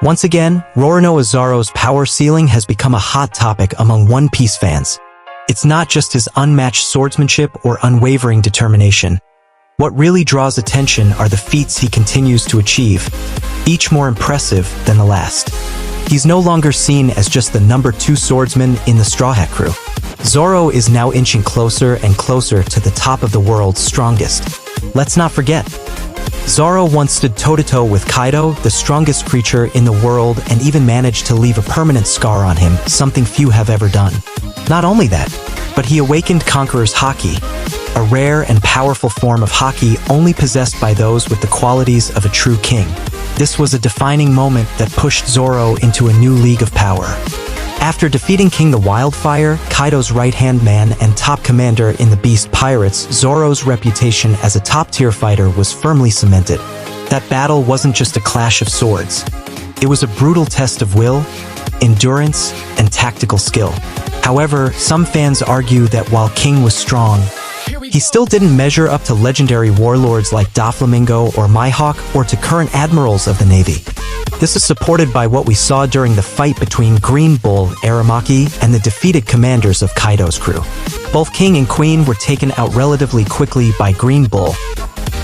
Once again, Roronoa Zoro's power ceiling has become a hot topic among One Piece fans. It's not just his unmatched swordsmanship or unwavering determination. What really draws attention are the feats he continues to achieve, each more impressive than the last. He's no longer seen as just the number 2 swordsman in the Straw Hat crew. Zoro is now inching closer and closer to the top of the world's strongest. Let's not forget, Zoro once stood toe-to-toe with Kaido, the strongest creature in the world, and even managed to leave a permanent scar on him, something few have ever done. Not only that, but he awakened Conqueror's Haki, a rare and powerful form of Haki only possessed by those with the qualities of a true king. This was a defining moment that pushed Zoro into a new league of power. After defeating King the Wildfire, Kaido's right-hand man and top commander in the Beast Pirates, Zoro's reputation as a top-tier fighter was firmly cemented. That battle wasn't just a clash of swords. It was a brutal test of will, endurance, and tactical skill. However, some fans argue that while King was strong, he still didn't measure up to legendary warlords like Doflamingo or Mihawk or to current admirals of the Navy. This is supported by what we saw during the fight between Green Bull, Aramaki, and the defeated commanders of Kaido's crew. Both King and Queen were taken out relatively quickly by Green Bull,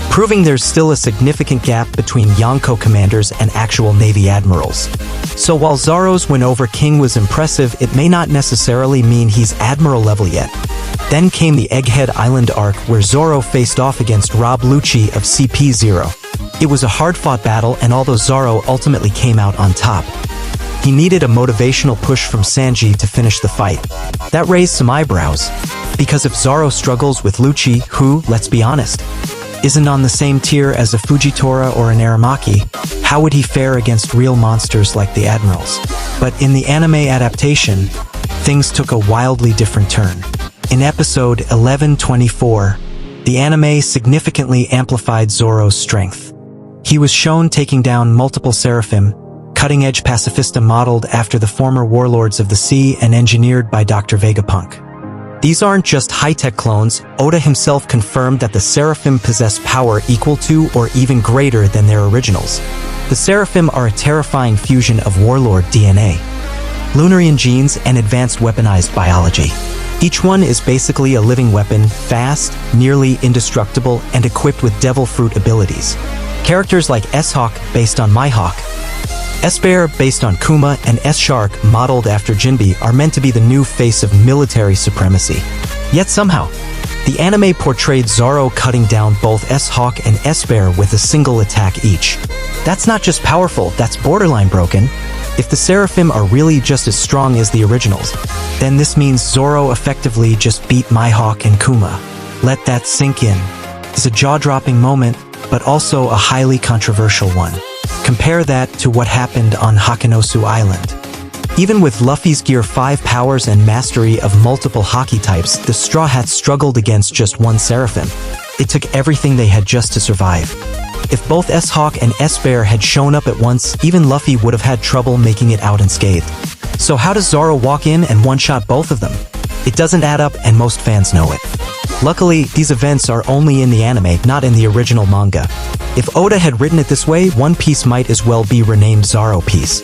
proving there's still a significant gap between Yonko commanders and actual Navy admirals. So while Zoro's win over King was impressive, it may not necessarily mean he's admiral level yet. Then came the Egghead Island arc where Zoro faced off against Rob Lucci of CP0. It was a hard-fought battle, and although Zoro ultimately came out on top, he needed a motivational push from Sanji to finish the fight. That raised some eyebrows, because if Zoro struggles with Lucci, who, let's be honest, isn't on the same tier as a Fujitora or an Aramaki, how would he fare against real monsters like the Admirals? But in the anime adaptation, things took a wildly different turn. In episode 1124, the anime significantly amplified Zoro's strength. He was shown taking down multiple Seraphim, cutting-edge pacifista modeled after the former Warlords of the Sea and engineered by Dr. Vegapunk. These aren't just high-tech clones. Oda himself confirmed that the Seraphim possess power equal to or even greater than their originals. The Seraphim are a terrifying fusion of Warlord DNA, Lunarian genes, and advanced weaponized biology. Each one is basically a living weapon, fast, nearly indestructible, and equipped with devil fruit abilities. Characters like S-Hawk, based on Mihawk, S-Bear, based on Kuma, and S-Shark, modeled after Jinbe, are meant to be the new face of military supremacy. Yet somehow, the anime portrayed Zoro cutting down both S-Hawk and S-Bear with a single attack each. That's not just powerful, that's borderline broken. If the Seraphim are really just as strong as the originals, then this means Zoro effectively just beat Mihawk and Kuma. Let that sink in. It's a jaw-dropping moment, but also a highly controversial one. Compare that to what happened on Hakanosu Island. Even with Luffy's Gear 5 powers and mastery of multiple Haki types, the Straw Hats struggled against just one Seraphim. It took everything they had just to survive. If both S-Hawk and S-Bear had shown up at once, even Luffy would have had trouble making it out unscathed. So how does Zoro walk in and one-shot both of them? It doesn't add up, and most fans know it. Luckily, these events are only in the anime, not in the original manga. If Oda had written it this way, One Piece might as well be renamed Zoro Piece.